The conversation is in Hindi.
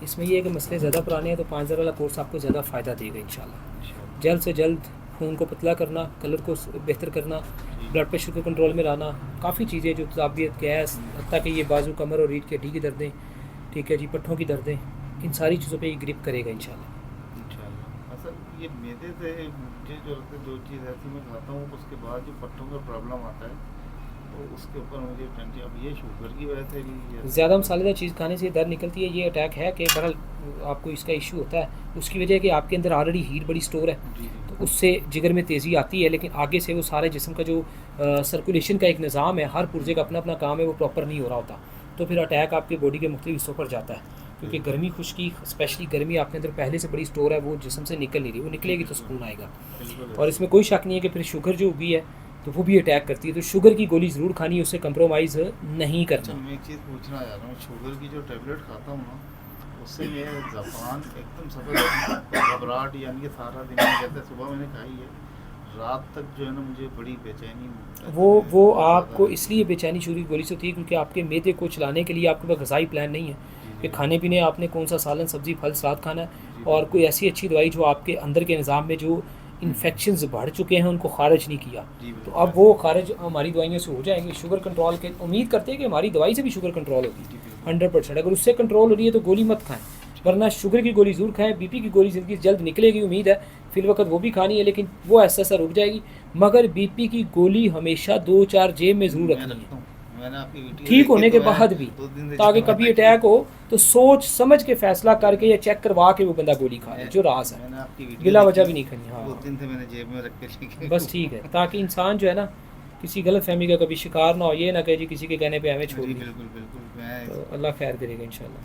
इसमें ये है कि मसले ज़्यादा पुराने हैं तो 5000 वाला कोर्स आपको ज़्यादा फ़ायदा देगा इंशाल्लाह। जल्द से जल्द खून को पतला करना, कलर को बेहतर करना, ब्लड प्रेशर को कंट्रोल में लाना, काफ़ी चीज़ें जो तजाबियत, गैस, हत्ता कि ये बाजू, कमर और रीढ़ की हड्डी की दर्दें, ठीक है जी, पट्ठों की दर्दें, इन सारी चीज़ों पे ये ग्रिप करेगा इंशाल्लाह। इंशाल्लाह। असल ये मैदे से मुझे जो लगता है, जो चीज़ ऐसी मैं खाता हूँ उसके बाद जो पट्टों का प्रॉब्लम आता है तो उसके ऊपर मुझे टेंशन। अब ये शुगर की वजह से भी ज़्यादा मसालेदार चीज़ खाने से दर्द निकलती है, ये अटैक है कि बहरहाल आपको इसका इशू होता है। उसकी वजह है कि आपके अंदर ऑलरेडी हीट बड़ी स्टोर है, जी जी तो उससे जिगर में तेज़ी आती है, लेकिन आगे से वो सारे जिस्म का जो सर्कुलेशन का एक निज़ाम है, हर पुर्जे का अपना अपना काम है, वो प्रॉपर नहीं हो रहा होता, तो फिर अटैक आपके बॉडी के मुख्तलिफ हिस्सों पर जाता है। क्योंकि गर्मी खुश्की, स्पेशली गर्मी आपके अंदर पहले से बड़ी स्टोर है, वो जिस्म से निकल नहीं रही, वो निकलेगी तो सुकून आएगा। बिल्कुल और इसमें कोई शक नहीं है कि फिर शुगर जो भी है तो वो भी अटैक करती है, तो शुगर की गोली ज़रूर खानी है, उससे कंप्रोमाइज़ नहीं अच्छा, करना। मैं एक चीज़ पूछना चाह रहा हूँ। शुगर की जो टेबलेट खाता हूँ ना, उससे मेरा ज़बान एकदम सफेद, घबराहट, यानी कि सारा दिन में कहते हैं सुबह मैंने खाई है, रात तक जो है ना मुझे बड़ी बेचैनी वो बहुत ज़्यादा आपको रहती इसलिए बेचैनी शुरू की गोली से होती है क्योंकि आपके मैदे को चलाने के लिए आपके पास ग़िज़ाई प्लान नहीं है है। कि जी खाने पीने आपने कौन सा सालन, सब्ज़ी, फल, सलाद खाना है, जी और बिल्कुल। कोई ऐसी अच्छी दवाई जो आपके अंदर के निज़ाम में जो इन्फेक्शंस बढ़ चुके हैं उनको खारिज नहीं किया। जी तो बिल्कुल अब ऐसे वो ही। खारिज हमारी दवाइयों से हो जाएंगे। शुगर कंट्रोल के उम्मीद करते हैं कि हमारी दवाई से भी शुगर कंट्रोल होगी जी बिल्कुल। 100%। अगर उससे कंट्रोल हो रही है तो गोली मत खाएं, वरना शुगर की गोली ज़रूर खाएं। बीपी की गोली ज़िंदगी से जल्द निकलेगी, उम्मीद है, फिल वक्त वो भी खानी है, लेकिन वो ऐसा ऐसा रुक जाएगी। मगर बीपी की गोली हमेशा 2-4 जेब में ज़रूर मैं रखनी रखता है, हूँ। मैंने आपकी वीडियो ठीक देखी होने तो के मैं बाद भी, 2 दिन से ताकि जमा कभी रखी है। अटैक हो तो सोच समझ के फैसला करके या चेक करवा के वो बंदा गोली खा ले, मैं जो राज है, मैंने आपकी वीडियो बिला वजह देखी, भी नहीं खानी। 2 हाँ दिन से मैंने जेब में रख के रखी बस ठीक है, ताकि इंसान जो है ना किसी गलत फहमी का कभी शिकार ना हो, ये ना कहे जी किसी के कहने पे हमें छोड़ जी दिया। बिल्कुल बिल्कुल। मैं तो अल्लाह खैर करेगा इंशाल्लाह।